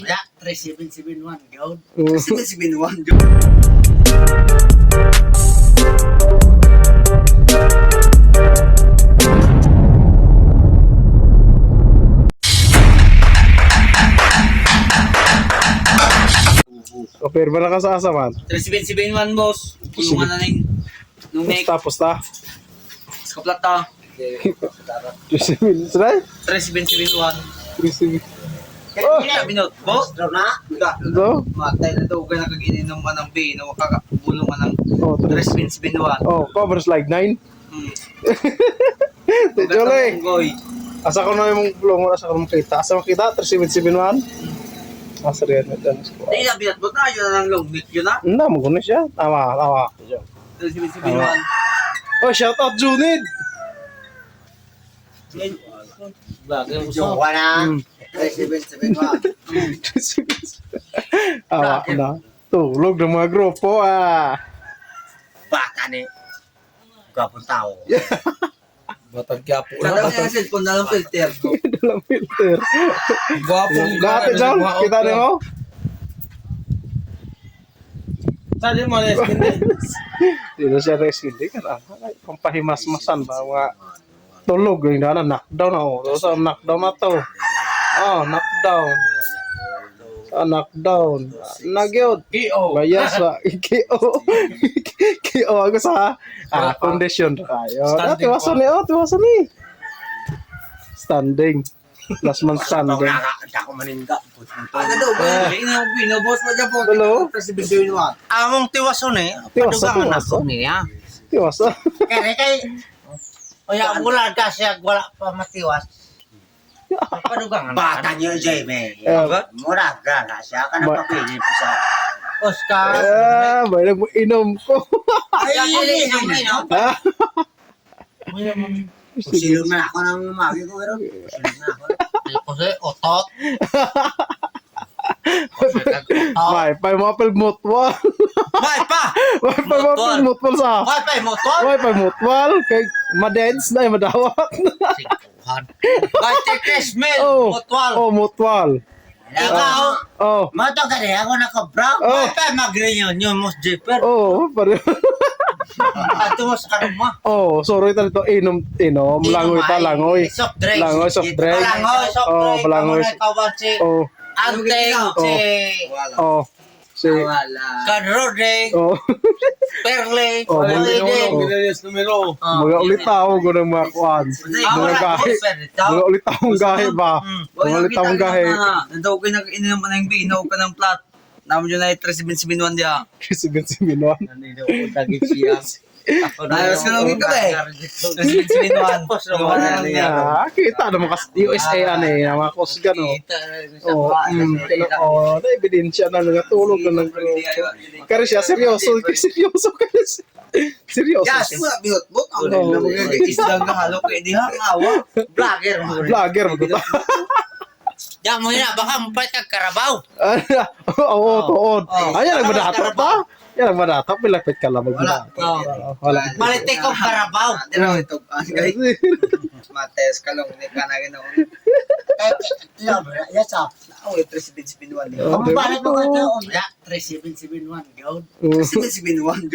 Ya, 3771 gold. 3771. Kapir ba na ka sa asaman? 3771 boss. Pulungan na ng numek. Pusta. Skoplat ta. 37 sila? 3771. 37. Oh, binot. Boss, draw na. Ito? Matay na daw ka nakag-ininom ka ng vino, kakabulong ka ng Oh, 3771. Oh, cover slide 9. Jolly. Goy. Asa ko na yung bulong, asa ko na makita. Asa makita? 3771? Asa rin na dyan. Dahil na binot mo na, yun na lang long meet yun na. Hindi, magunin siya. Tawa. 3771. Oh, shout out Junid! Bagay mo Jowa na. 3771. Tawa na. Tulog ng mga grupo Bata ni. Gapon tao. Batang Quiapo Sa dami ng cellphone na lang filter. Dalang filter. Gwapo. Dati John, kita niyo mo? Sali mo na skin. Dito siya reskin. Di ka na. Pampahimas-masan ba? Mga tulog. Yung dana, knockdown ako. So, knockdown na to. Oh, knockdown. Knockdown. Nagyod. K.O. Bayas ba? K.O. K.O. Ako sa condition tayo. Tiwasan ni. Tiwasan ni. Standing. Last man standing. Ako maninda. Ano daw ba? Ino boss pa dyan po. Hello? 3771. Among tiwason eh. Tiwason. ako niya. Tiwasan. Kaya Oya, wala ka siya, wala pa matiwas. Padugang bata niyo, Jaime. Mura ka na siya, ka na papili po sa Oscar. Bayang mo inom ko. Ay, inom. Ha? Silong na ako ng magi ko, pero silong na ako. Kasi otot. May pa mo apel mutwal. May pa! May pa mo apel mutwal sa. May pa, motor? May pa mutwal kay madens na madawat. Singkuhan. May tekes mil, Oh. motwal. Oh, mutwal. Ikaw, Oh. mato ka rin ako nakabra. Oh. May pa, mag-reunion yung most jipper. Oh, pare. At tumas ka rin mo. Oh, sorry talito inom langoy ta langoy. Soft drink. Langoy soft drink. Balangoy, soft Oh, drink. balangoy. Kawan si Oh, Anteng, si oh. Si Wala. Kadrode, Oh. Perle, Oh, Holiday. Numero. Mga ulitaw ko ng mga kuan. Mga gahe. Mga ulitawong gahe ba? Mga ulitawong gahe. Nandaw ko ininom ka ng vino, ka ng plat. Naman yun ay 3771 dia. Kasi binsibinuan. Ayos ka lang ito eh. 3771. Wala lang yan. Kita naman kasi USA ano mga kusgan no. Oh, na ebidensya na natulog na ng kaya siya seryoso kaya seryoso. Yes, wala binot bot. Ang islang kahalo ko di ha awa. Vlogger mo. Vlogger mo to. Diyan mo na, baka mapait ka karabaw. Oo, tuod. Ayan nagmadato pa. Yan nagmadato pilapit ka lang magmadato. Wala. Malite ko karabaw. Ano ito? Guys, mates ka lang ni ka na ganoon. Yes, ah. Ako 3771. Oh, Ang balik mo ka doon. Ya, 3771 gold. 3771.